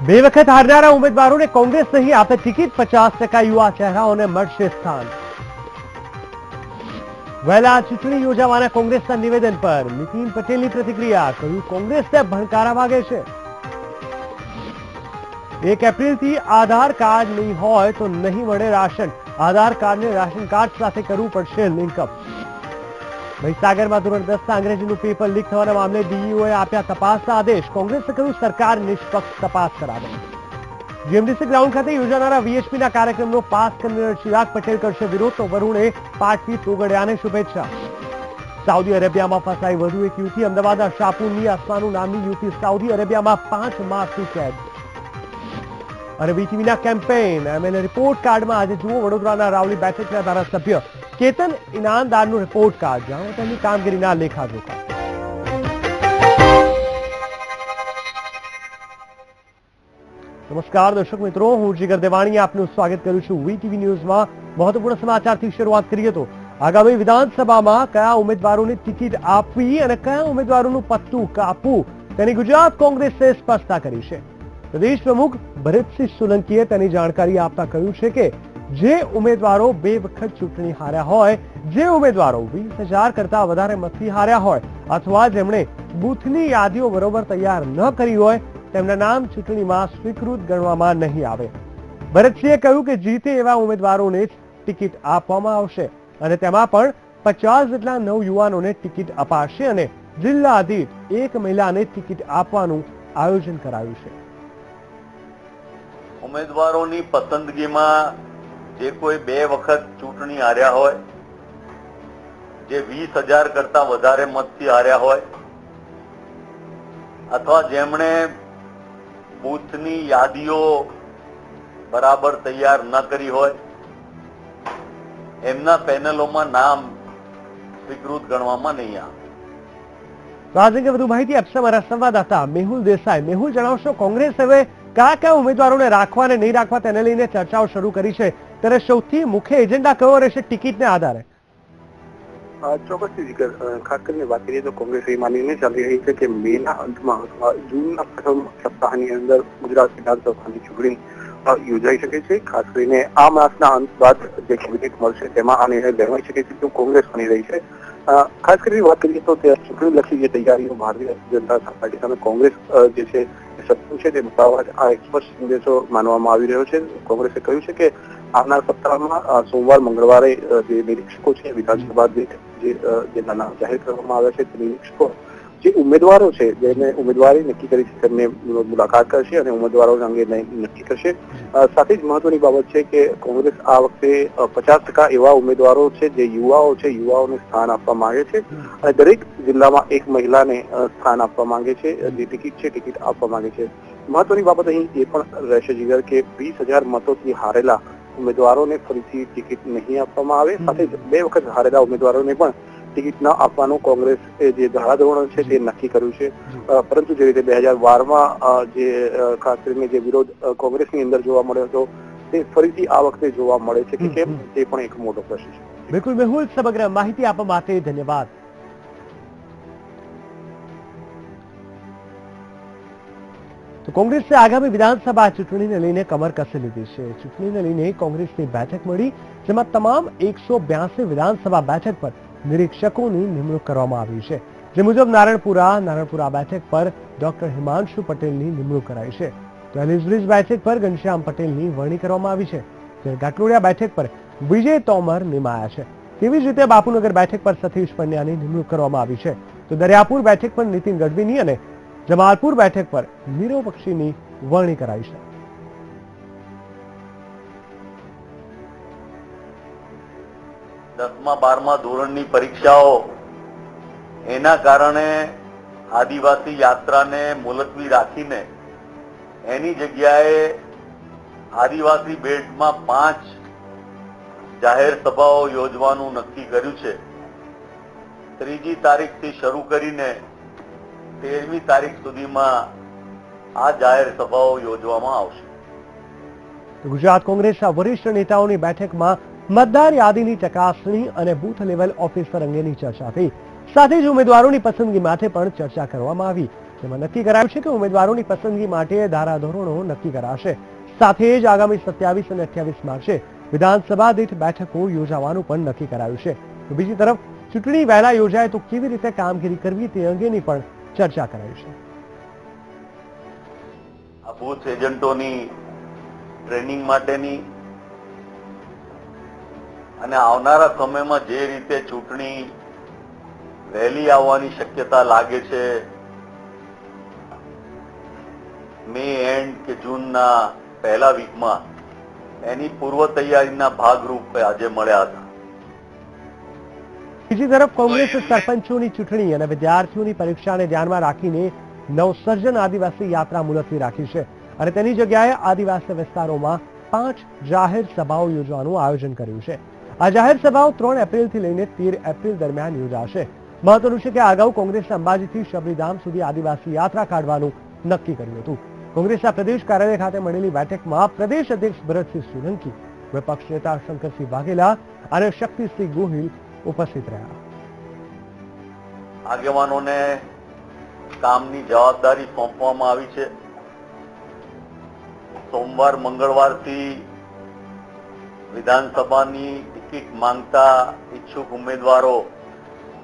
બે વખત હારનારા ઉમેદવારોને કોંગ્રેસ નહીં આપે ટિકિટ, 50% યુવા ચહેરાઓને મળશે સ્થાન. વહેલા ચૂંટણી યોજાવાના કોંગ્રેસના નિવેદન પર નીતિન પટેલની પ્રતિક્રિયા, કહ્યું કોંગ્રેસને ભણકારા વાગે છે. 1 એપ્રિલથી આધાર કાર્ડ નહીં હોય તો નહીં મળે રાશન, આધાર કાર્ડને રાશન કાર્ડ સાથે કરવું પડશે લિંકઅપ. મહીસાગરમાં ધોરણ 10ના અંગ્રેજીનું પેપર લીક થવાના મામલે ડીઈઓએ આપ્યા તપાસના આદેશ, કોંગ્રેસે કહ્યું સરકાર નિષ્પક્ષ તપાસ કરાવે. જીએમડીસી ગ્રાઉન્ડ ખાતે યોજાનારા વીએચપીના કાર્યક્રમનો પાસ કન્વીનર ચિરાગ પટેલ કરશે વિરોધ, તો વરુણે પાટવી તોગડિયાને શુભેચ્છા. સાઉદી અરેબિયામાં ફસાઈ વધુ એક યુવતી, અમદાવાદના શાહપુરની અસ્માનુ નામની યુવતી સાઉદી અરેબિયામાં 5 માસની કેદ. અને વીટીવીના કેમ્પેઇન એમએલએ રિપોર્ટ કાર્ડમાં આજે જુઓ વડોદરાના રાવલી બેઠકના ધારાસભ્ય કેતન ઇનામદારનું રિપોર્ટ કાર્ડ, જાણો તેમની કામગીરીના લેખાજોખા. નમસ્કાર દર્શક મિત્રો, હું જીગર દેવાણીએ આપનું સ્વાગત કરું છું વીટીવી ન્યૂઝમાં. મહત્વપૂર્ણ સમાચારથી શરૂઆત કરીએ તો આગામી વિધાનસભામાં કયા ઉમેદવારોને ટિકિટ આપવી અને કયા ઉમેદવારોનું પત્તું કાપવું તેની ગુજરાત કોંગ્રેસે સ્પષ્ટતા કરી છે. પ્રદેશ પ્રમુખ ભરતસિંહ સોલંકીએ તેની જાણકારી આપતા કહ્યું છે કે જે ઉમેદવારો 2 વખત ચૂંટણી હાર્યા હોય, જે ઉમેદવારો 20,000 કરતા વધારે મતથી હાર્યા હોય અથવા જેમણે બૂથની યાદીઓ બરોબર તૈયાર ન કરી હોય તેમના નામ ચૂંટણીમાં સ્વીકૃત ગણવામાં નહીં આવે. ભરતસિંહે કહ્યું કે જીતે એવા ઉમેદવારોને જ ટિકિટ આપવામાં આવશે અને તેમાં પણ 50 જેટલા નવયુવાનોને ટિકિટ અપાશે અને જિલ્લા દીઠ 1 મહિલાને ટિકિટ આપવાનું આયોજન કરાયું છે. ઉમેદવારોની પસંદગીમાં જે કોઈ 2 વખત ચૂંટણી હાર્યા હોય, જે 20,000 કરતા વધારે મતથી હાર્યા હોય અથવા જેમણે બૂથની યાદીઓ બરાબર તૈયાર ન કરી હોય એમના પેનલોમાં નામ સ્વીકૃત ગણવામાં નહીં આવે. તો આ અંગે વધુ માહિતી આપશે અમારા સંવાદદાતા મેહુલ દેસાઈ. મેહુલ, જણાવશો કોંગ્રેસ હવે કયા ઉમેદવારોને રાખવા અને નહીં રાખવા તેને લઈને ચર્ચાઓ શરૂ કરી છે, ત્યારે સૌથી મુખ્ય એજન્ડા કયો રહેશે ટિકિટને આધારે? ચોક્કસથી ખાસ કરીને વાત કરીએ તો કોંગ્રેસ એ માનીને ચાલી રહી છે કે મેના અંતમાં અથવા જૂનના પ્રથમ સપ્તાહની અંદર ગુજરાત વિધાનસભાની ચૂંટણી યોજાઈ શકે છે. ખાસ કરીને આ માસના અંત બાદ જે કેબિનેટ મળશે તેમાં આ નિર્ણય લેવાઈ શકે છે તો કોંગ્રેસ માની રહી છે. ખાસ કરીને વાત કરીએ તો ચૂંટણીલક્ષી જે તૈયારીઓ ભારતીય જનતા પાર્ટી સામે કોંગ્રેસ જે છે સત્તું છે તે બતાવવા આ એક સ્પષ્ટ સંદેશો માનવામાં આવી રહ્યો છે. કોંગ્રેસે કહ્યું છે કે આવનાર સપ્તાહમાં સોમવાર મંગળવારે જે નિરીક્ષકો છે વિધાનસભા જે નાના જાહેર કરવામાં આવ્યા છે તે નિરીક્ષકો જે ઉમેદવારો છે જેને ઉમેદવારી નક્કી કરી છે તેમને મુલાકાત કરશે અને ઉમેદવારો અંગે નક્કી કરશે. સાથે જ મહત્વની બાબત છે કે કોંગ્રેસ આ વખતે 50% એવા ઉમેદવારો છે જે યુવાઓ છે, યુવાઓને સ્થાન આપવા માંગે છે અને દરેક જિલ્લામાં 1 મહિલાને સ્થાન આપવા માંગે છે. જે ટિકિટ છે ટિકિટ આપવા માંગે છે. મહત્વની બાબત અહીં એ પણ રહેશે જીગર કે 20,000 મતોથી હારેલા ઉમેદવારોને ફરીથી ટિકિટ નહીં આપવામાં આવે. સાથે જ 2 વખત હારેલા ઉમેદવારોને પણ ટિકિટ ન આપવાનું કોંગ્રેસ જે ધારાધોરણ છે તે નક્કી કર્યું છે. પરંતુ જે રીતે 2012માં જે ખાસ કરીને જે વિરોધ કોંગ્રેસની અંદર જોવા મળ્યો હતો તે ફરીથી આ વખતે જોવા મળે છે કે કેમ, તે પણ એક મોટો પ્રશ્ન છે. બિલકુલ મેહુલ, સમગ્ર માહિતી આપવા માટે ધન્યવાદ. તો કોંગ્રેસે આગામી વિધાનસભા ચૂંટણીને લઈને કમર કસી લીધી છે. ચૂંટણીને લઈને કોંગ્રેસની બેઠક મળી, જેમાં તમામ 182 વિધાનસભા બેઠક પર નિરીક્ષકોની નિમણૂક કરવામાં આવી છે. જે મુજબ નારણપુરા બેઠક પર ડોક્ટર હિમાંશુ પટેલની નિમણૂક કરાઈ છે. તો એલિસબ્રિજ બેઠક પર ઘનશ્યામ પટેલની વરણી કરવામાં આવી છે. જ્યારે ગાટલોડિયા બેઠક પર વિજય તોમર નિમાયા છે. તેવી જ રીતે બાપુનગર બેઠક પર સતીશ પંડ્યાની નિમણૂક કરવામાં આવી છે. તો દરિયાપુર બેઠક પર નીતિન ગઢવીની અને જમાલપુર બેઠક પર નીરવ બક્ષીની વરણી કરાઈ છે. દસમા 12મા ધોરણની પરીક્ષાઓ એના કારણે આદિવાસી યાત્રાને મુલતવી રાખીને એની જગ્યાએ આદિવાસી બેલ્ટમાં 5 જાહેર સભાઓ યોજવાનું નક્કી કર્યું છે. 3જી તારીખથી શરૂ કરીને 13મી તારીખ સુધીમાં આ જાહેર સભાઓ યોજવામાં આવશે. ગુજરાત કોંગ્રેસના વરિષ્ઠ નેતાઓની બેઠકમાં મતદાર યાદીની ચકાસણી અને બૂથ લેવલ ઓફિસર અંગેની ચર્ચા થઈ. સાથે જ ઉમેદવારોની પસંદગી માટે પણ ચર્ચા કરવામાં આવી. તેમાં નક્કી કરાયું છે કે ઉમેદવારોની પસંદગી માટે ધારાધોરણો નક્કી કરાશે. સાથે જ આગામી 27 અને 28 માર્ચે વિધાનસભા દીઠ બેઠકો યોજાવાનું પણ નક્કી કરાયું છે. તો બીજી તરફ ચૂંટણી વહેલા યોજાય તો કેવી રીતે કામગીરી કરવી તે અંગેની પણ ચર્ચા કરાઈ છે. આ બૂથ એજન્ટોની ટ્રેનિંગ માટેની અને આવનારા સમયમાં જે રીતે ચૂંટણી વહેલી આવવાની શક્યતા લાગે છે, મે એન્ડ કે જૂનના પહેલા વીકમાં, એની પૂર્વ તૈયારીના ભાગરૂપે આજે મળ્યા હતા. બીજી તરફ કોંગ્રેસ સરપંચોની ચૂંટણી અને વિદ્યાર્થીઓની પરીક્ષાને ધ્યાનમાં રાખીને નવસર્જન આદિવાસી યાત્રા મુલતવી રાખી છે અને તેની જગ્યાએ આદિવાસી વિસ્તારોમાં 5 જાહેર સભાઓ યોજવાનું આયોજન કર્યું છે. આ જાહેર સભાઓ 3 એપ્રિલથી લઈને 13 એપ્રિલ દરમિયાન યોજાશે. મહત્વનું છે કે અગાઉ કોંગ્રેસે અંબાજીથી શબરીધામ સુધી આદિવાસી યાત્રા કાઢવાનું નક્કી કર્યું હતું. કોંગ્રેસના પ્રદેશ કાર્યાલય ખાતે મળેલી બેઠકમાં પ્રદેશ અધ્યક્ષ ભરતસિંહ સોલંકી, વિપક્ષ નેતા શંકરસિંહ વાઘેલા અને શક્તિસિંહ ગોહિલ ઉપસ્થિત રહ્યા. આગેવાનોને કામની જવાબદારી સોંપવામાં આવી છે. સોમવાર મંગળવારથી વિધાનસભાની ટિકિટ માંગતા ઈચ્છુક ઉમેદવારો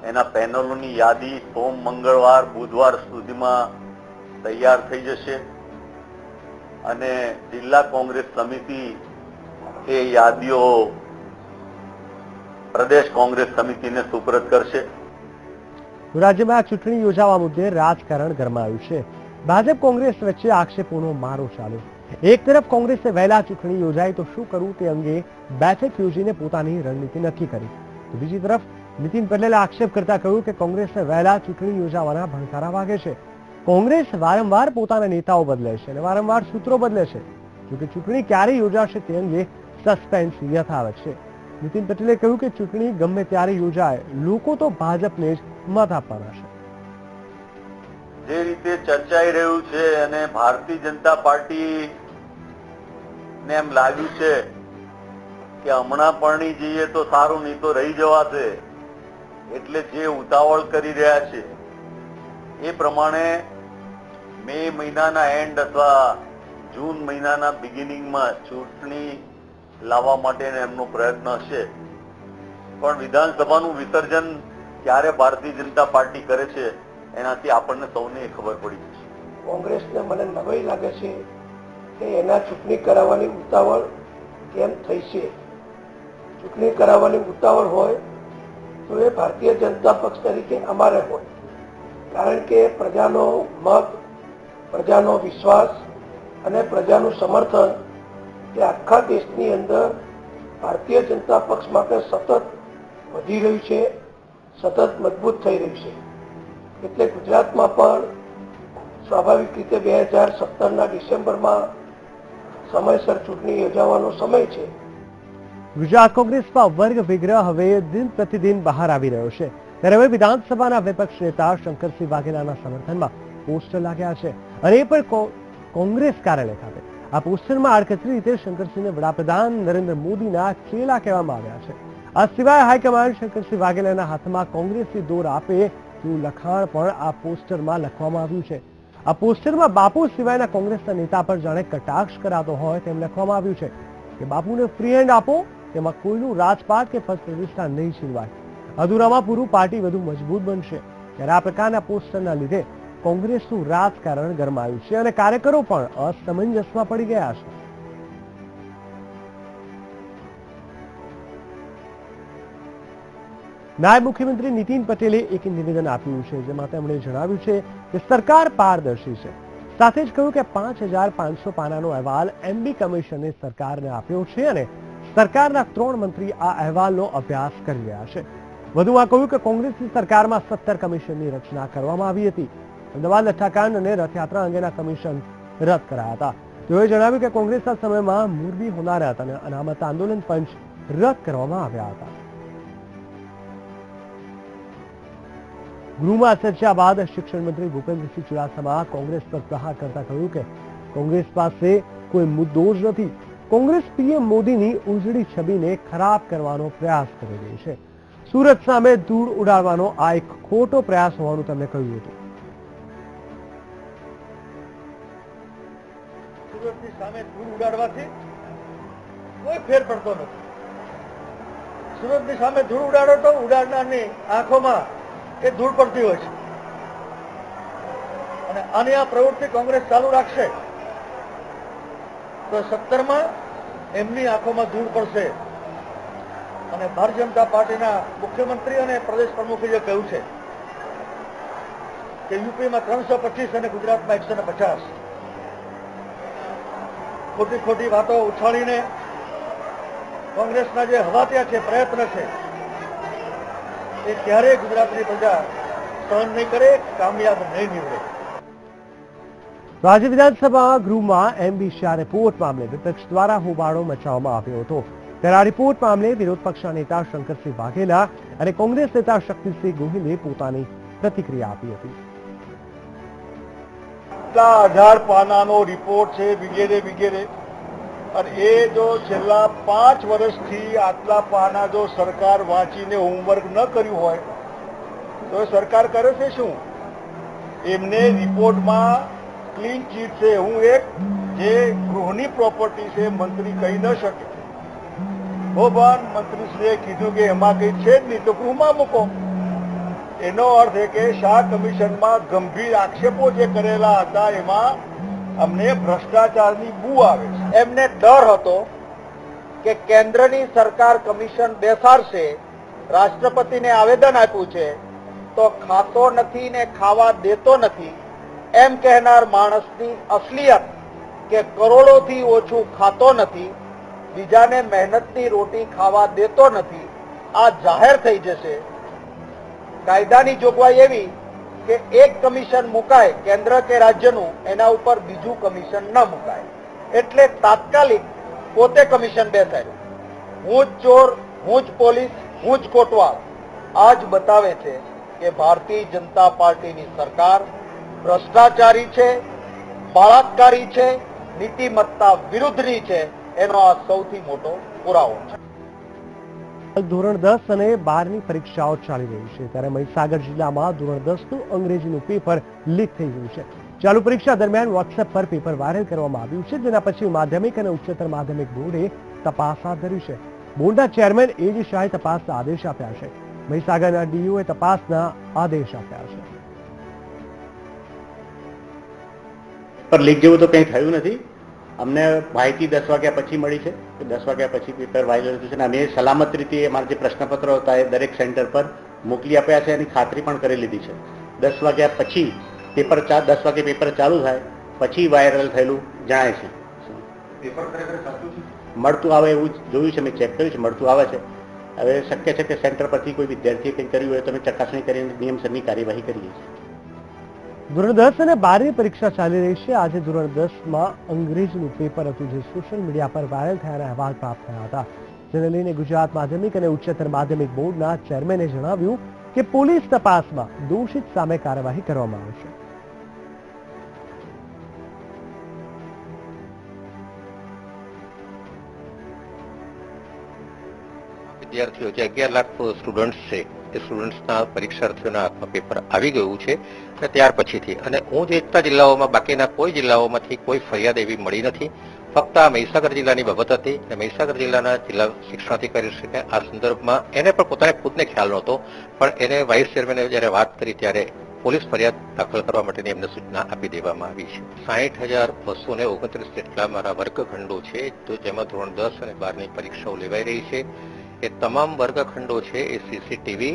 એના પેનલોની યાદી સોમ, મંગળવાર, બુધવાર સુધીમાં તૈયાર થઈ જશે અને જિલ્લા કોંગ્રેસ સમિતિ એ યાદીઓ પ્રદેશ કોંગ્રેસ સમિતિને સુપરત કરશે. રાજ્યમાં ચૂંટણી યોજાવા મુદ્દે રાજકારણ ગરમાયું છે. ભાજપ કોંગ્રેસ વચ્ચે આક્ષેપોનો મારો ચાલ્યો. એક તરફ કોંગ્રેસે વહેલા ચૂંટણી યોજાય તો શું કરવું તે અંગે બેઠક યોજીને પોતાની રણનીતિ નક્કી કરી. તો બીજી તરફ નીતિન પટેલે આક્ષેપ કરતા કહ્યું કે કોંગ્રેસે વહેલા ચૂંટણી યોજાવાના ભણકારા વાગે છે. કોંગ્રેસ વારંવાર પોતાના નેતાઓ બદલે છે અને વારંવાર સૂત્રો બદલે છે. જોકે ચૂંટણી ક્યારે યોજાશે તે અંગે સસ્પેન્સ યથાવત છે. નીતિન પટેલે કહ્યું કે ચૂંટણી ગમે ત્યારે યોજાય, લોકો તો ભાજપને જ મત આપવાના છે. જે રીતે ચર્ચાઈ રહ્યું છે અને ભારતીય જનતા પાર્ટી ને એમ લાગ્યું છે કે હમણાં પરણી જઈએ તો સારું, નહીં તો રહી જવાશે, એટલે જે ઉતાવળ કરી રહ્યા છે એ પ્રમાણે મે મહિનાના એન્ડ અથવા જૂન મહિનાના બિગિનિંગમાં ચૂંટણી લાવવા માટે એમનો પ્રયત્ન હશે. પણ વિધાનસભાનું વિસર્જન ક્યારે ભારતીય જનતા પાર્ટી કરે છે એનાથી આપણને સૌને ખબર પડી જશે. કોંગ્રેસને મને નવાઈ લાગે છે કે એના ચૂંટણી કરાવવાની ઉતાવળ કેમ થઈ છે. ચૂંટણી કરાવવાની ઉતાવળ હોય તો એ ભારતીય જનતા પક્ષ તરીકે અમારે હોય, કારણ કે પ્રજાનો મત, પ્રજાનો વિશ્વાસ અને પ્રજાનું સમર્થન એ આખા દેશની અંદર ભારતીય જનતા પક્ષ માટે સતત વધી રહ્યું છે, સતત મજબૂત થઈ રહ્યું છે. એટલે ગુજરાતમાં પણ સ્વાભાવિક રીતે 2017ના ડિસેમ્બરમાં સમયસર ચૂંટણી યોજાવાનો સમય છે. ગુજરાત કોંગ્રેસમાં વર્ગ વિગ્રહ હવે દિન પ્રતિદિન બહાર આવી રહ્યો છે. ત્યારે હવે વિધાનસભાના વિપક્ષ નેતા શંકરસિંહ વાઘેલાના સમર્થનમાં પોસ્ટર લાગ્યા છે અને એ પણ કોંગ્રેસ કાર્યાલય ખાતે. આ પોસ્ટરમાં આડકતરી રીતે શંકરસિંહને વડાપ્રધાન નરેન્દ્ર મોદીના ચેલા કહેવામાં આવ્યા છે. આ સિવાય હાઈકમાન્ડ શંકરસિંહ વાઘેલાના હાથમાં કોંગ્રેસી દોર આપે તેવું લખાણ પણ આ પોસ્ટરમાં લખવામાં આવ્યું છે. આ પોસ્ટરમાં બાપુ સિવાયના કોંગ્રેસના નેતા પર જાણે કટાક્ષ કરાતો હોય તેમ લખવામાં આવ્યું છે કે બાપુને ફ્રી હેન્ડ આપો, તેમાં કોઈનું રાજપાટ કે પદ પ્રતિષ્ઠા નહીં છીનવાય. અધૂરામાં પૂરું પાર્ટી વધુ મજબૂત બનશે. ત્યારે આ પ્રકારના પોસ્ટરના લીધે કોંગ્રેસનું રાજકારણ ગરમાયું છે અને કાર્યકરો પણ અસમંજસમાં પડી ગયા છે. નાયબ મુખ્યમંત્રી નીતિન પટેલે એક નિવેદન આપ્યું છે જેમાં તેમણે જણાવ્યું છે કે સરકાર પારદર્શી છે. સાથે જ કહ્યું કે 5500 પાનાનો અહેવાલ એમબી કમિશને સરકારને આપ્યો છે અને સરકારના 3 મંત્રી આ અહેવાલનો અભ્યાસ કરી રહ્યા છે. વધુમાં કહ્યું કે કોંગ્રેસની સરકારમાં 17 કમિશનની રચના કરવામાં આવી હતી. અમદાવાદ લઠ્ઠાકાંડ અને રથયાત્રા અંગેના કમિશન રદ કરાયા હતા. તેઓએ જણાવ્યું કે કોંગ્રેસના સમયમાં મોરબી હોનારત અને અનામત આંદોલન પંચ રદ કરવામાં આવ્યા હતા. ગૃહમાં ચર્ચા બાદ શિક્ષણ મંત્રી ભૂપેન્દ્રસિંહ ચુડાસમા કોંગ્રેસ પર પ્રહાર કરતા કહ્યું કે કોંગ્રેસ પાસે કોઈ મુદ્દો જ નથી. કોંગ્રેસ પીએમ મોદીની ઉજળી છબીને ખરાબ કરવાનો પ્રયાસ કરી રહી છે. સુરત સામે ધૂળ ઉડાડવાનો આ એક ખોટો પ્રયાસ હોવાનું તેમણે કહ્યું હતું. સામે ધૂળ ઉડાડવાથી કોઈ ફેર પડતો નથી. સુરતની સામે ધૂળ ઉડાડો તો ઉડાડનારની આંખોમાં એ ધૂળ પડતી હોય છે. અને આની આ પ્રવૃત્તિ કોંગ્રેસ ચાલુ રાખશે તો 17માં એમની આંખોમાં ધૂળ પડશે. અને ભારતીય જનતા પાર્ટીના મુખ્યમંત્રી અને પ્રદેશ પ્રમુખે જે કહ્યું છે કે યુપીમાં 325 અને ગુજરાતમાં 150, ખોટી વાતો ઉછાળીને કોંગ્રેસના જે હવાતિયા છે, પ્રયત્ન છે, એ ક્યારેય ગુજરાતની પ્રજા સહન નહીં કરે, કામયાબ નહીં નીવડે. રાજ્ય વિધાનસભા ગૃહમાં એમબી શાહ રિપોર્ટ મામલે વિપક્ષ દ્વારા હોબાળો મચાવવામાં આવ્યો હતો. ત્યારે આ રિપોર્ટ મામલે વિરોધ પક્ષના નેતા શંકરસિંહ વાઘેલા અને કોંગ્રેસ નેતા શક્તિસિંહ ગોહિલે પોતાની પ્રતિક્રિયા આપી હતી. 1000 પાનાનો રિપોર્ટ છે વગેરે. અને એ જો છેલ્લા 5 વર્ષથી આટલા પાના જો સરકાર વાંચીને હોમવર્ક ન કર્યું હોય તો એ સરકાર કરે છે શું? એમને રિપોર્ટમાં ક્લીન ચીટ છે. હું એક જે ગૃહની પ્રોપર્ટી છે મંત્રી કહી ન શકે. મંત્રીશ્રીએ કીધું કે એમાં કઈ છે જ નહીં તો ગૃહમાં મૂકો. એનો અર્થ એ કે શાહ કમિશનમાં ગંભીર આક્ષેપો જે કરેલા હતા એમાં અમને ભ્રષ્ટાચારની બૂ આવે છે. એમને ડર હતો કે કેન્દ્રની સરકાર કમિશન બેસાડશે, રાષ્ટ્રપતિને આવેદન આપ્યું છે તો ખાતો નથી ને ખાવા દેતો નથી એમ કહેનાર માણસની અસલિયત કે કરોડોથી ઓછું ખાતો નથી, બીજાને મહેનતની રોટી ખાવા દેતો નથી, આ જાહેર થઈ જશે. કાયદાની જોગવાઈ એવી કે એક કમિશન મુકાય કેન્દ્ર કે રાજ્યનું, એના ઉપર બીજું કમિશન ન મુકાય. એટલે તાત્કાલિક પોતે કમિશન બેસાડ્યું. હું જ ચોર, હું જ પોલીસ, હું જ કોટવાલ. આ જ બતાવે છે કે ભારતીય જનતા પાર્ટીની સરકાર ભ્રષ્ટાચારી છે, બળાત્કારી છે, નીતિમત્તા વિરુદ્ધની છે. એનો આ સૌથી મોટો પુરાવો છે. ધોરણ 10 અને 12ની પરીક્ષાઓ ચાલી રહી છે ત્યારે મહીસાગર જિલ્લામાં ધોરણ 10નું અંગ્રેજીનું પેપર લીક થઈ ગયું છે. ચાલુ પરીક્ષા દરમિયાન વોટ્સએપ પર પેપર વાયરલ કરવામાં આવ્યું છે, જેના પછી માધ્યમિક અને ઉચ્ચતર માધ્યમિક બોર્ડે તપાસ હાથ ધરી છે. બોર્ડના ચેરમેન એજ શાહે તપાસના આદેશ આપ્યા છે. મહીસાગરના ડીઓએ તપાસના આદેશ આપ્યા છે. પર લીક જેવું તો કંઈ થયું નથી. અમને માહિતી 10 વાગ્યા પછી મળી છે કે 10 વાગ્યા પછી પેપર વાયરલ થયું છે અને અમે સલામત રીતે અમારા જે પ્રશ્નપત્રો હતા એ દરેક સેન્ટર પર મોકલી આપ્યા છે એની ખાતરી પણ કરી લીધી છે. 10 વાગ્યા પછી 10 વાગે પેપર ચાલુ થાય પછી વાયરલ થયેલું જણાય છે. પેપર ખરેખર સાચું છે, મળતું આવે એવું જોયું છે, મેં ચેક કર્યું છે, મળતું આવે છે. હવે શક્ય છે કે સેન્ટર પરથી કોઈ વિદ્યાર્થીએ કંઈ કર્યું હોય તો અમે ચકાસણી કરીને નિયમસરની કાર્યવાહી કરીએ છીએ. ધોરણ 10 અને 12ની પરીક્ષા ચાલી રહી છે. આજે ધોરણ 10માં અંગ્રેજીનું પેપર હતું જે સોશિયલ મીડિયા પર વાયરલ થયાના અહેવાલ પ્રાપ્ત થયા હતા. જેને લઈને ગુજરાત માધ્યમિક અને ઉચ્ચતર માધ્યમિક બોર્ડના ચેરમેને જણાવ્યું કે પોલીસ તપાસમાં દોષિત સામે કાર્યવાહી કરવામાં આવશે. વિદ્યાર્થીઓ જે 11 લાખ સ્ટુડન્ટ્સ છે એ સ્ટુડન્ટ્સના પરીક્ષાર્થીઓના હાથમાં પેપર આવી ગયું છે અને ત્યાર પછીથી અને હું જે એકતા જિલ્લાઓમાં બાકીના કોઈ જિલ્લાઓમાંથી કોઈ ફરિયાદ એવી મળી નથી. ફક્ત આ મહીસાગર જિલ્લાની બાબત હતી અને મહીસાગર જિલ્લાના જિલ્લા શિક્ષણાધિકારીશ્રીને આ સંદર્ભમાં એને પણ પોતાને ખુદને ખ્યાલ નહોતો, પણ એને વાઇસ ચેરમેને જ્યારે વાત કરી ત્યારે પોલીસ ફરિયાદ દાખલ કરવા માટેની એમને સૂચના આપી દેવામાં આવી છે. 60,229 જેટલા મારા વર્ગખંડો છે તો જેમાં ધોરણ 10 અને 12ની પરીક્ષાઓ લેવાઈ રહી છે. એ તમામ વર્ગખંડો છે એ સીસીટીવી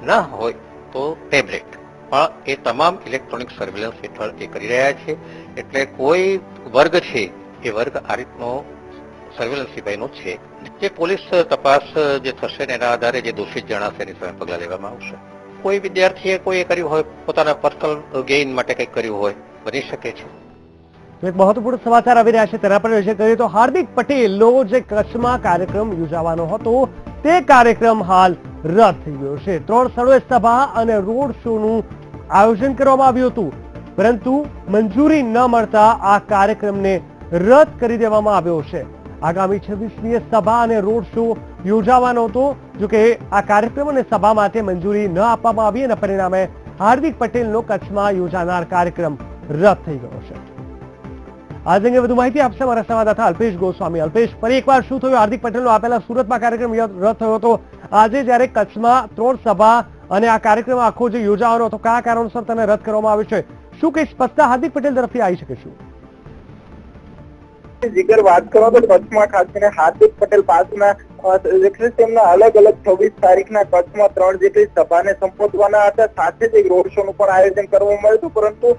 ના હોય તો ટેબ્લેટ પણ એ તમામ ઇલેક્ટ્રોનિક સર્વેલન્સ હેઠળ એ કરી રહ્યા છે. એટલે કોઈ વર્ગ છે એ વર્ગ આ રીતનો સર્વેલન્સ સિવાયનો છે. જે પોલીસ તપાસ જે થશે ને એના આધારે જે દોષિત જણાશે એની સામે પગલાં લેવામાં આવશે. કોઈ વિદ્યાર્થીએ કોઈ કર્યું હોય, પોતાના પર્સનલ ગેઇન માટે કંઈક કર્યું હોય, બની શકે છે. એક મહત્વપૂર્ણ સમાચાર આવી રહ્યા છે તેના પર નજર કરીએ તો હાર્દિક પટેલનો જે કચ્છમાં કાર્યક્રમ યોજાવાનો હતો તે કાર્યક્રમ હાલ રદ થઈ ગયો છે. 3 સ્થળોએ સભા અને રોડ શોનું આયોજન કરવામાં આવ્યું હતું, પરંતુ મંજૂરી ન મળતા આ કાર્યક્રમને રદ કરી દેવામાં આવ્યો છે. આગામી 26મીએ સભા અને રોડ શો યોજાવાનો હતો, જોકે આ કાર્યક્રમ અને સભા માટે મંજૂરી ન આપવામાં આવી અને પરિણામે હાર્દિક પટેલનો કચ્છમાં યોજાનાર કાર્યક્રમ રદ થઈ ગયો છે. આજ અંગે વધુ માહિતી આપશે અમારા સંવાદદાતા અલ્પેશ ગોસ્વામી. અલ્પેશ, ફરી એકવાર શું થયું? હાર્દિક પટેલનો આપેલા સુરતમાં કાર્યક્રમ રદ થયો હતો. આજે જ્યારે કચ્છમાં 3 સભા અને આ કાર્યક્રમ આખો જે યોજાવાનો હતો, કયા કારણોસર તેને રદ કરવામાં આવ્યો છે? શું કઈ સ્પષ્ટતા હાર્દિક પટેલ તરફથી આવી શકે છે? જીગર, વાત કરો તો કચ્છમાં ખાસ કરીને હાર્દિક પટેલ પાસના તેમના અલગ અલગ 26 તારીખના કચ્છમાં 3 જેટલી સભાને સંબોધવાના હતા. સાથે જ એક રોડ શો નું પણ આયોજન કરવામાં આવ્યું હતું, પરંતુ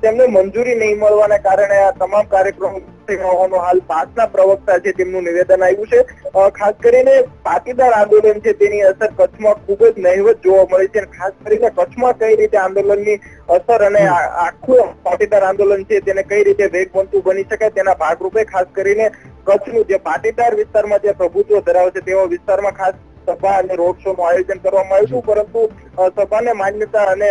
તેમને મંજૂરી નહીં મળવાના કારણે આ તમામ કાર્યક્રમો હોવાનું હાલ પાસના પ્રવક્તા છે તેમનું નિવેદન આવ્યું છે. ખાસ કરીને પાટીદાર આંદોલન છે તેની અસર કચ્છમાં ખૂબ જ નહિવત જોવા મળી છે. ખાસ કરીને કચ્છમાં કઈ રીતે આંદોલનની અસર અને આખું પાટીદાર આંદોલન છે તેને કઈ રીતે વેગવંતુ બની શકાય તેના ભાગરૂપે ખાસ કરીને કચ્છનું જે પાટીદાર વિસ્તારમાં જે પ્રભુત્વ ધરાવે છે તેવા વિસ્તારમાં ખાસ સભા અને રોડ શો નું આયોજન કરવામાં આવ્યું હતું, પરંતુ સભાને માન્યતા અને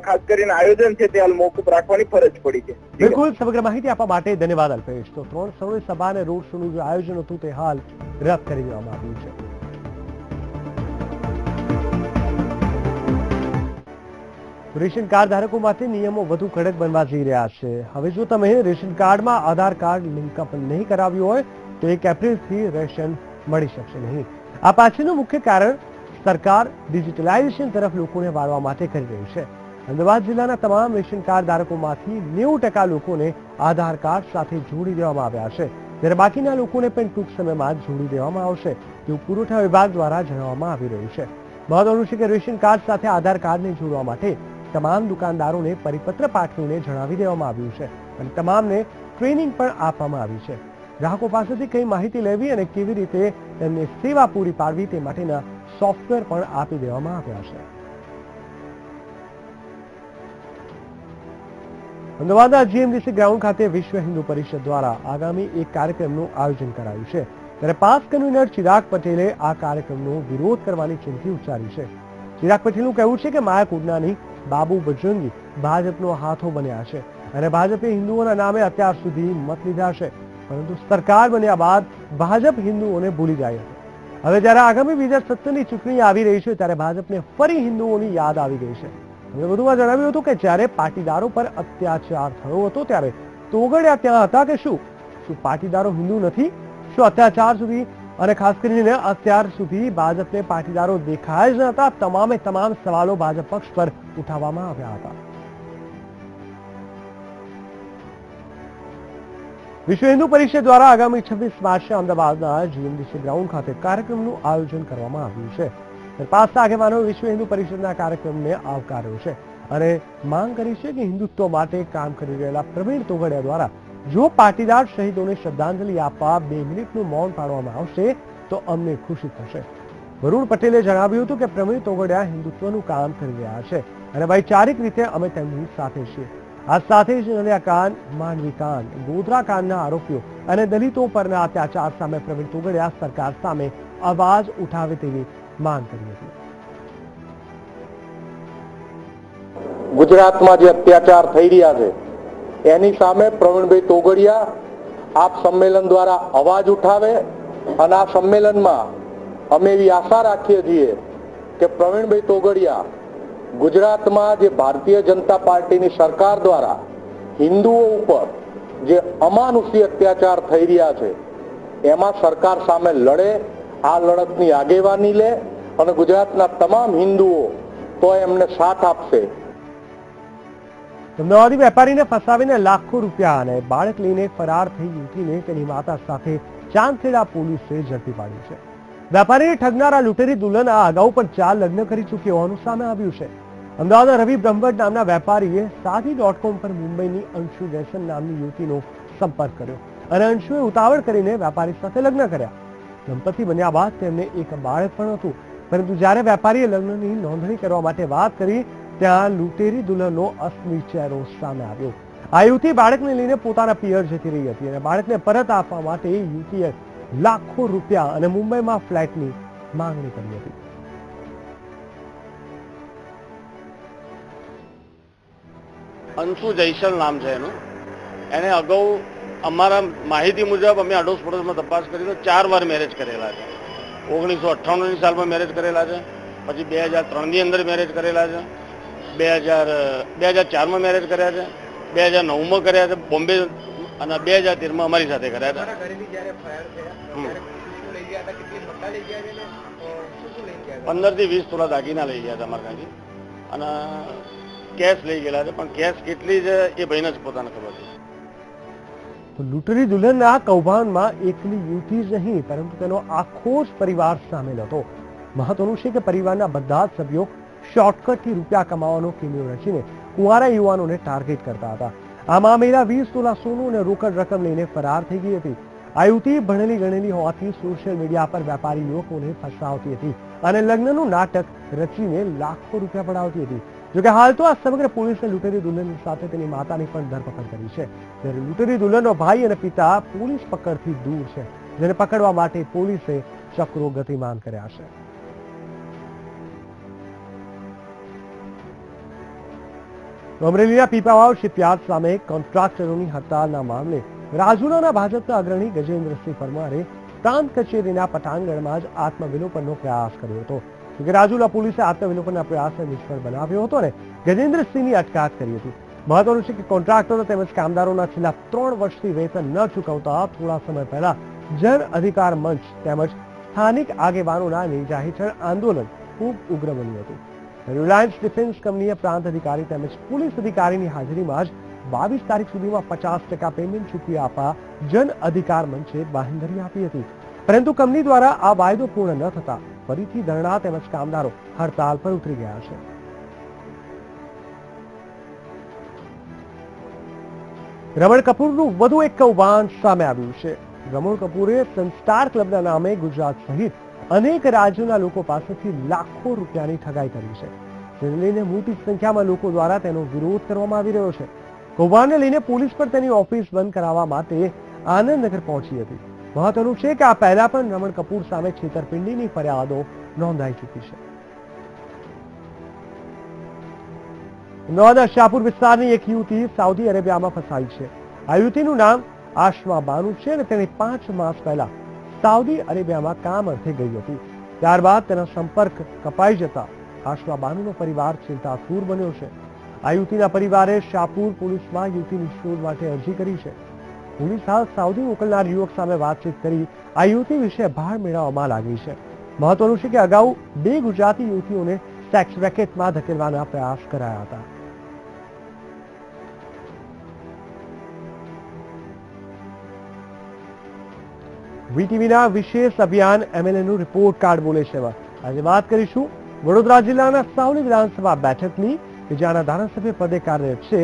ખાસ કરીને આયોજન છે તે હાલ મોકૂફ રાખવાની ફરજ પડી છે. બિલકુલ, સમગ્ર માહિતી આપવા માટે ધન્યવાદ અલ્પેશ. તો 3 સ્થળોએ સભા અને રોડ શો નું જે આયોજન હતું તે હાલ રદ કરી દેવામાં આવ્યું છે. રેશન કાર્ડ ધારકો માટે નિયમો વધુ કડક બનવા જઈ રહ્યા છે. હવે જો તમે રેશન કાર્ડમાં આધાર કાર્ડ લિંકઅપ નહીં કરાવ્યું હોય તો 1 એપ્રિલથી રેશન મળી શકશે નહીં. આ પાછળનું મુખ્ય કારણ સરકાર ડિજિટલાઇઝેશન તરફ લોકોને વાળવા માટે કરી રહી છે. અમદાવાદ જિલ્લાના તમામ રેશન કાર્ડ ધારકોમાંથી 90% લોકોને આધાર કાર્ડ સાથે જોડી દેવામાં આવ્યા છે, જ્યારે બાકીના લોકોને પણ ટૂંક સમયમાં જોડી દેવામાં આવશે તેવું પુરવઠા વિભાગ દ્વારા જણાવવામાં આવી રહ્યું છે. મહત્વનું છે કે રેશન કાર્ડ સાથે આધાર કાર્ડને જોડવા માટે તમામ દુકાનદારોને પરિપત્ર પાઠવીને જણાવી દેવામાં આવ્યું છે અને તમામને ટ્રેનિંગ પણ આપવામાં આવી છે. ગ્રાહકો પાસેથી કઈ માહિતી લેવી અને કેવી રીતે તેમને સેવા પૂરી પાડવી તે માટેના સોફ્ટવેર પણ આપી દેવામાં આવ્યા છે. અમદાવાદના જીએમડીસી ગ્રાઉન્ડ ખાતે વિશ્વ હિન્દુ પરિષદ દ્વારા આગામી એક કાર્યક્રમનું આયોજન કરાયું છે, ત્યારે પાસ કન્વીનર ચિરાગ પટેલે આ કાર્યક્રમનો વિરોધ કરવાની ચીમકી ઉચ્ચારી છે. ચિરાગ પટેલનું કહેવું છે કે માયા કુડનાની બાબુ બજરંગી ભાજપનો હાથો બન્યા છે અને ભાજપે હિન્દુઓના નામે અત્યાર સુધી મત લીધા છે, પરંતુ સરકાર બન્યા બાદ ભાજપ હિન્દુઓને ભૂલી જાય છે. હવે જ્યારે આગામી 2017ની ચૂંટણી આવી રહી છે ત્યારે ભાજપને ફરી હિન્દુઓની યાદ આવી ગઈ છે. અમે વધુમાં જણાવ્યું હતું કે જ્યારે પાટીદારો પર અત્યાચાર થયો હતો ત્યારે તોગડિયા ત્યાં હતા કે શું પાટીદારો હિન્દુ નથી? શું અત્યાચાર સુધી અને ખાસ કરીને અત્યાર સુધી ભાજપને પાટીદારો દેખાય જ ન હતા? તમામે તમામ સવાલો ભાજપ પક્ષ પર ઉઠાવવામાં આવ્યા હતા. વિશ્વ હિન્દુ પરિષદ દ્વારા આગામી 26 માર્ચે અમદાવાદના જીએમડીસી ગ્રાઉન્ડ ખાતે કાર્યક્રમનું આયોજન કરવામાં આવ્યું છે. પાસના આગેવાનોએ વિશ્વ હિન્દુ પરિષદના કાર્યક્રમને આવકાર્યો છે અને માંગ કરી છે કે હિન્દુત્વ માટે કામ કરી રહેલા પ્રવીણ તોગડિયા દ્વારા જો પાટીદાર શહીદોને શ્રદ્ધાંજલિ આપવા 2 મિનિટનું મૌન પાળવામાં આવશે તો અમને ખુશી થશે. વરુણ પટેલે જણાવ્યું હતું કે પ્રવીણ તોગડિયા હિન્દુત્વનું કામ કરી રહ્યા છે અને વૈચારિક રીતે અમે તેમની સાથે છીએ. આ સાથે જ નલિયાકાંડ, માંડવીકાંડ, ગોધરાકાંડના આરોપીઓ અને દલિતો પરના અત્યાચાર સામે પ્રવીણ તોગડિયા સરકાર સામે અવાજ ઉઠાવે તેવી માંગ કરી હતી. ગુજરાતમાં જે અત્યાચાર થઈ રહ્યા છે એની સામે પ્રવીણભાઈ તોગડિયા આપ સંમેલન દ્વારા અવાજ ઉઠાવે અને આ સંમેલનમાં અમે એવી આશા રાખીએ છીએ કે પ્રવીણભાઈ તોગડિયા ગુજરાતમાં જે ભારતીય જનતા પાર્ટીની સરકાર દ્વારા હિન્દુઓ ઉપર જે અમાનુષી અત્યાચાર થઈ રહ્યા છે એમાં સરકાર સામે લડે, આ લડતની આગેવાની લે અને ગુજરાતના તમામ હિન્દુઓ તો એમને સાથ આપશે. અમદાવાદી વેપારીને ફસાવીને લાખો રૂપિયા અને બાળક લઈને ફરાર થઈ યુવતીને તેની માતા સાથે ચાંદખેડા પોલીસે ઝડપી પાડી છે. વેપારીને ઠગનારા લૂંટેરી દુલ્હન આ અગાઉ પણ 4 લગ્ન કરી ચૂક્યો હોવાનું સામે આવ્યું છે. અમદાવાદના રવિ બ્રહ્મભટ્ટ નામના વેપારીએ સાથી.com પર મુંબઈની અંશુ દેસન નામની યુવતીનો સંપર્ક કર્યો અને અંશુએ ઉતાવળ કરીને વેપારી સાથે લગ્ન કર્યા. દંપતી બન્યા બાદ તેમને એક બાળક પણ હતું, પરંતુ જ્યારે વેપારીએ લગ્નની નોંધણી કરવા માટે વાત કરી ત્યાં લૂંટેરી દુલ્હનનો અસલી ચહેરો સામે આવ્યો. આ યુવતી બાળકને લઈને પોતાના પિયર જતી રહી હતી અને બાળકને પરત આપવા માટે યુવતીએ લાખો રૂપિયા અને મુંબઈમાં ફ્લેટની માંગણી કરી હતી. અંશુ જયસલ નામ છે એનું. એને અગાઉ અમારા માહિતી મુજબ અમે અડોશ પડોશમાં તપાસ કરી તો 4 વાર મેરેજ કરેલા છે. 1998ની સાલમાં મેરેજ કરેલા છે, પછી 2003ની અંદર મેરેજ કરેલા છે, 2004માં મેરેજ કર્યા છે, 2009માં કર્યા છે, બોમ્બે અને 2013માં અમારી સાથે કર્યા હતા. 15 થી 20 તોલા દાગીના લઈ ગયા હતા અમારા ત્યાંથી અને કેશ લઈ ગયેલા છે, પણ કેશ કેટલી છે એ ભાઈને જ પોતાને ખબર છે. તો લૂંટરી દુલ્હનના કૌભાંડમાં એકલી યુવતી જ નહીં પરંતુ તેનો આખો જ પરિવાર સામેલ હતો. મહત્વનું છે કે પરિવારના બધા જ સભ્યો શોર્ટકટથી રૂપિયા કમાવાનો કિમિયો રચીને કુંવારા યુવાનોને ટાર્ગેટ કરતા હતા. આ મામેલા 20 તોલા સોનું અને રોકડ રકમ લઈને ફરાર થઈ ગઈ હતી. આ યુવતી ભણેલી ગણેલી હોવાથી સોશિયલ મીડિયા પર વેપારી યુવકોને ફસાવતી હતી અને લગ્નનું નાટક રચીને લાખો રૂપિયા પડાવતી હતી. જોકે હાલ તો આ સમગ્ર પોલીસે લૂંટેરી દુલ્હનની સાથે તેની માતાની પણ ધરપકડ કરી છે. ત્યારે લૂંટેરી દુલ્હનનો ભાઈ અને પિતા પોલીસ પકડથી દૂર છે, જેને પકડવા માટે પોલીસે ચક્રો ગતિમાન કર્યા છે. અમરેલીના પીપાવાવ શિપયાર્ડ સામે કોન્ટ્રાક્ટરોની હડતાલના મામલે રાજુલાના ભાજપના અગ્રણી ગજેન્દ્રસિંહ પરમારે પ્રાંત કચેરીના પટાંગણમાં જ આત્મવિલોપનનો પ્રયાસ કર્યો હતો. જોકે રાજુલા પોલીસે આત્મવિલોપનના પ્રયાસને નિષ્ફળ બનાવ્યો હતો અને ગજેન્દ્રસિંહની અટકાયત કરી હતી. મહત્વનું છે કે કોન્ટ્રાક્ટરો તેમજ કામદારોના છેલ્લા 3 વર્ષથી વેતન ન ચૂકવતા થોડા સમય પહેલા જન અધિકાર મંચ તેમજ સ્થાનિક આગેવાનોના નેજા હેઠળ આંદોલન ખૂબ ઉગ્ર બન્યું હતું. રિલાયન્સ ડિફેન્સ કંપનીએ પ્રાંત અધિકારી તેમજ પોલીસ અધિકારીની હાજરીમાં જ 22 તારીખ સુધીમાં 50% પેમેન્ટ ચૂકવી આપવા જન અધિકાર મંચે બાંહેધરી આપી હતી. પરંતુ કંપની દ્વારા આ વાયદો પૂર્ણ ન થતા ફરીથી ધરણા તેમજ કામદારો હડતાલ પર ઉતરી ગયા છે. રમણ કપૂરનું વધુ એક કૌભાંડ સામે આવ્યું છે. રમણ કપૂરે સનસ્ટાર ક્લબના નામે ગુજરાત સહિત અનેક રાજ્યોના લોકો પાસેથી લાખો રૂપિયાની ઠગાઈ કરી છે, જેને લઈને મોટી સંખ્યામાં લોકો દ્વારા તેનો વિરોધ કરવામાં આવી રહ્યો છે. કૌભાંડને લઈને પોલીસ પર તેની ઓફિસ બંધ કરાવવા માટે આનંદનગર પહોંચી હતી. મહત્વનું છે કે આ પહેલા પણ રમણ કપૂર સામે છેતરપિંડીની ફરિયાદો નોંધાઈ ચૂકી છે. અમદાવાદના શાહપુર વિસ્તારની એક યુવતી સાઉદી અરેબિયામાં ફસાઈ છે. આ યુવતીનું નામ આશમા બાનુ છે અને તેની 5 માસ પહેલા સાઉદી અરેબિયામાં કામ અર્થે ગઈ હતી. ત્યારબાદ તેનો સંપર્ક કપાઈ જતા આશમા બાનુનો પરિવાર ચિંતાતુર બન્યો છે. આ યુવતીના પરિવારે શાહપુર પોલીસમાં યુવતીની શોધ માટે અરજી કરી છે. પોલીસ હાલ સાઉદી મોકલનાર યુવક સામે વાતચીત કરી આ યુવતી વિશે ભાળ મેળવવામાં લાગી છે. મહત્વનું છે કે અગાઉ 2 ગુજરાતી યુવતીઓને સેક્સ રેકેટમાં ધકેલવાના પ્રયાસ કરાયા હતા. વીટીવીના વિશેષ અભિયાન એમએલએનું રિપોર્ટ કાર્ડ બોલે છે. આજે વાત કરીશું વડોદરા જિલ્લાના સાવલી વિધાનસભા બેઠકની કે જ્યાંના ધારાસભ્ય પદે કાર્યરત છે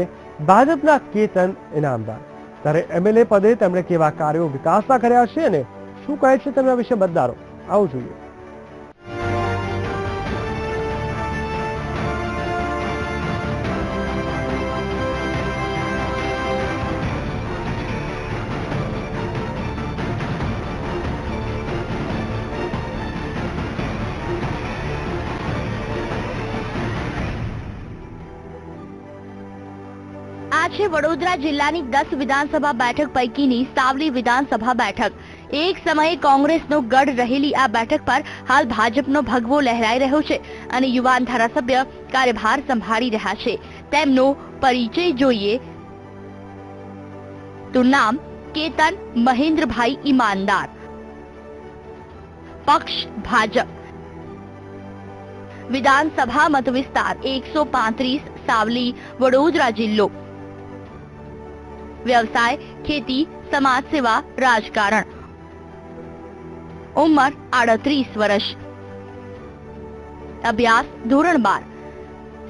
ભાજપના કેતન ઇનામદાર. ત્યારે એમએલએ પદે તેમણે કેવા કાર્યો વિકાસના કર્યા છે અને શું કહે છે તેમના વિશે મતદારો, આવું જોઈએ. આ છે વડોદરા જિલ્લાની 10 વિધાનસભા બેઠક પૈકીની સાવલી વિધાનસભા બેઠક. એક સમયે કોંગ્રેસનો ગઢ રહેલી આ બેઠક પર હાલ ભાજપનો ભગવો લહેરાઈ રહ્યો છે અને યુવાન ધારાસભ્ય કાર્યભાર સંભાળી રહ્યા છે. તેમનો પરિચય જોઈએ તો નામ કેતન મહેન્દ્રભાઈ ઈમાનદાર, પક્ષ ભાજપ, વિધાનસભા મત વિસ્તાર 135 સાવલી વડોદરા જિલ્લો, વ્યવસાય ખેતી, સમાજ સેવા, રાજકારણ, ઉંમર 38 વર્ષ, અભ્યાસ ધોરણ 12.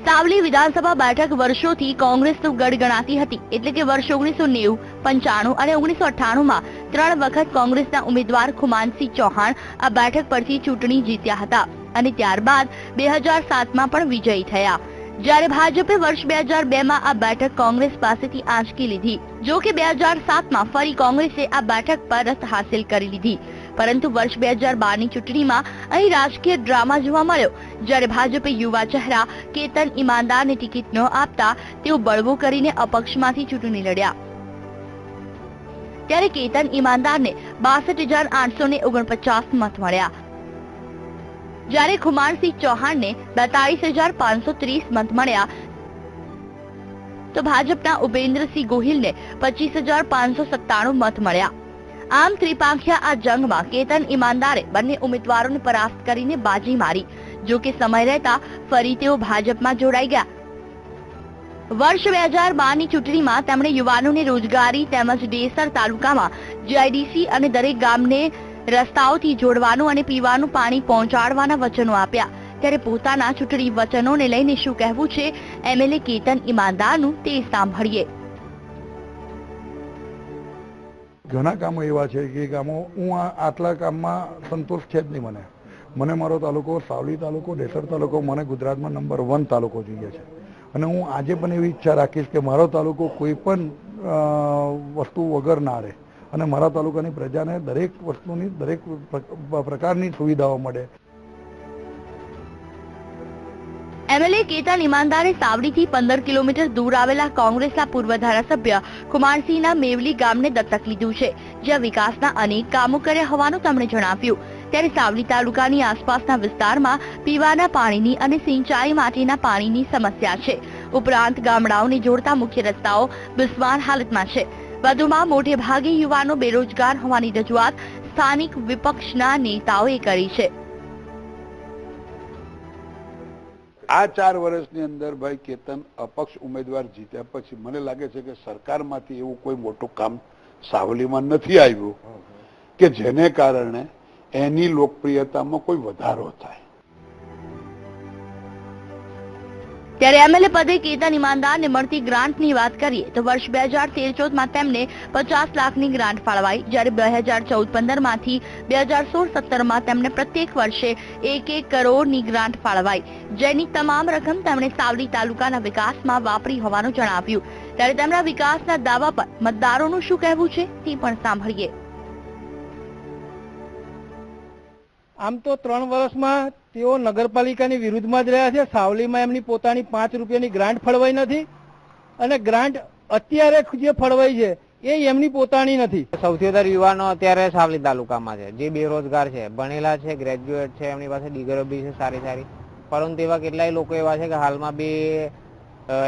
સાવલી વિધાનસભા બેઠક વર્ષોથી કોંગ્રેસનું ગઢ ગણાતી હતી, એટલે કે વર્ષ 1990, 95 અને 1998માં 3 વખત કોંગ્રેસના ઉમેદવાર ખુમાનસિંહ ચૌહાણ આ બેઠક પરથી ચૂંટણી જીત્યા હતા અને ત્યારબાદ 2007માં પણ વિજયી થયા. જ્યારે ભાજપે વર્ષ 2002માં આ બેઠક કોંગ્રેસ પાસેથી આંચકી લીધી. જો કે 2007માં ફરી કોંગ્રેસે આ બેઠક પર રસ હાંસિલ કરી લીધી, પરંતુ વર્ષ 2012ની ચૂંટણીમાં અહીં રાજકીય ડ્રામા જોવા મળ્યો. જ્યારે ભાજપે યુવા ચહેરા કેતન ઈમાનદારને ટિકિટ ન આપતા તેઓ બળવો કરીને અપક્ષમાંથી ચૂંટણી લડ્યા. ત્યારે કેતન ઈમાનદારને 62,849 મત મળ્યા, જ્યારે ખુમાનસિંહ ચૌહાણને 42,530 મત મળ્યા. તો ભાજપના ઉપેન્દ્રસિંહ ગોહિલને 25,597 મત મળ્યા. આમ ત્રિપાંખિયા આ જંગમાં કેતન ઈમાનદારે બંને ઉમેદવારોને પરાસ્ત કરીને બાજી મારી. જો કે સમય રહેતા ફરી તેઓ ભાજપમાં જોડાઈ ગયા. વર્ષ 2012ની ચૂંટણીમાં તેમણે યુવાનોને રોજગારી તેમજ ડેસર તાલુકામાં જીઆઈડીસી અને દરેક ગામને રસ્તાઓથી જોડવાનું અને પીવાનું પાણી પહોંચાડવાના વચનો આપ્યા. ત્યારે પોતાના ચૂંટણી વચનોને લઈને શું કહેવું છે એમએલએ કેતન ઈમાનદારનું તે સાંભળીએ. ઘણા કામો એવા છે કે કામો હું આટલા કામમાં સંતોષ છે જ નહીં. મને મારો તાલુકો સાવલી તાલુકો ડેસર તાલુકો મને ગુજરાતમાં નંબર 1 તાલુકો જોઈએ છે અને હું આજે પણ એવી ઈચ્છા રાખીશ કે મારો તાલુકો કોઈ પણ વસ્તુ વગર ના રહે અને મારા તાલુકાની પ્રજાને દરેક વસ્તુની દરેક પ્રકારની સુવિધાઓ મળે. એમએલએ કેતન ઈમાનદારે સાવડીથી 15 કિલોમીટર દૂર આવેલા કોંગ્રેસના પૂર્વ ધારાસભ્ય કુમારસિંહના મેવલી ગામને દત્તક લીધું છે, જ્યાં વિકાસના અનેક કામો કર્યા હોવાનું તેમણે જણાવ્યું. ત્યારે સાવલી તાલુકાની આસપાસના વિસ્તારમાં પીવાના પાણીની અને સિંચાઈ માટેના પાણીની સમસ્યા છે. ઉપરાંત ગામડાઓને જોડતા મુખ્ય રસ્તાઓ બિસ્માર હાલતમાં છે. વધુમાં મોટે ભાગે યુવાનો બેરોજગાર હોવાની રજૂઆત સ્થાનિક વિપક્ષના નેતાઓએ કરી છે. આ 4 વર્ષની અંદર ભાઈ કેતન અપક્ષ ઉમેદવાર જીત્યા પછી મને લાગે છે કે સરકારમાંથી એવું કોઈ મોટું કામ સાવલીમાં નથી આવ્યું કે જેને કારણે એની લોકપ્રિયતામાં કોઈ વધારો થાય. ત્યારે એમએલએ પદે કેતન ઈમાનદારને મળતી ગ્રાન્ટની વાત કરીએ તો વર્ષ 2013-14માં તેમને 50 લાખની ગ્રાન્ટ ફાળવાઈ, જ્યારે 2014-15 માંથી 2016-17માં તેમને પ્રત્યેક વર્ષે 1-1 કરોડની ગ્રાન્ટ ફાળવાઈ, જેની તમામ રકમ તેમણે સાવલી તાલુકાના વિકાસમાં વાપરી હોવાનું જણાવ્યું. ત્યારે તેમના વિકાસના દાવા પર મતદારોનું શું કહેવું છે તે પણ સાંભળીએ. આમ તો 3 વર્ષમાં તેઓ નગરપાલિકાની વિરુદ્ધમાં જ રહ્યા છે. સાવલીમાં એમની પોતાની 5 રૂપિયાની ગ્રાન્ટ ફળવાઈ નથી અને ગ્રાન્ટ અત્યારે જે ફળવાઈ છે એ એમની પોતાની નથી. સૌથી વધારે યુવાનો અત્યારે સાવલી તાલુકામાં છે, જે બેરોજગાર છે, ભણેલા છે, ગ્રેજ્યુએટ છે, એમની પાસે ડિગ્રીઓ બી છે સારી સારી, પરંતુ એવા કેટલાય લોકો એવા છે કે હાલમાં બી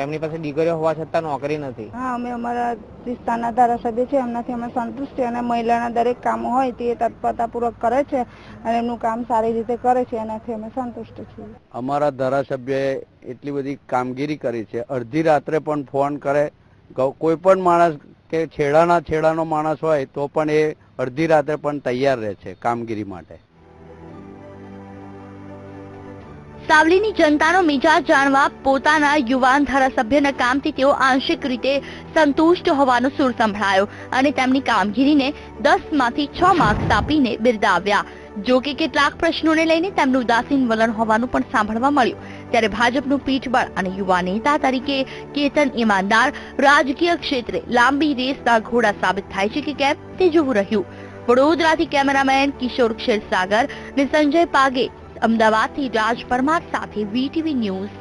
એમની પાસે ડિગ્રીઓ હોવા છતાં નોકરી નથી. હા, અમે અમારા વિસ્તારના ધારાસભ્ય છે એમનાથી અમે સંતુષ્ટ છે અને મહિલાના દરેક કામો હોય તે તત્પરતાપૂર્વક કરે છે અને એમનું કામ સારી રીતે કરે છે, એનાથી અમે સંતુષ્ટ છીએ. અમારા ધારાસભ્યએ એટલી બધી કામગીરી કરી છે, અડધી રાત્રે પણ ફોન કરે, કોઈ પણ માણસ કે છેડાનો માણસ હોય તો પણ એ અડધી રાત્રે પણ તૈયાર રહે છે કામગીરી માટે. સાવલીની જનતાનો મિજાજ જાણવા પોતાના યુવાન ધારાસભ્યના કામથી તેઓ આંશિક રીતે સંતુષ્ટ હોવાનો સૂર સંભળાયો અને તેમની કામગીરીને 10 માંથી 6 માર્ક્સ આપીને બિરદાવ્યા. જો કે કેટલાક પ્રશ્નોને લઈને તેમનું ઉદાસીન વલણ હોવાનું પણ સાંભળવા મળ્યું. ત્યારે ભાજપનું પીઠબળ અને યુવા નેતા તરીકે કેતન ઈમાનદાર રાજકીય ક્ષેત્રે લાંબી રેસના ઘોડા સાબિત થાય છે કે કેમ તે જોવું રહ્યું. વડોદરાથી કેમેરામેન કિશોર ક્ષીરસાગર અને સંજય પાગે, અમદાવાદથી રાજ પરમાર સાથે વીટીવી ન્યૂઝ.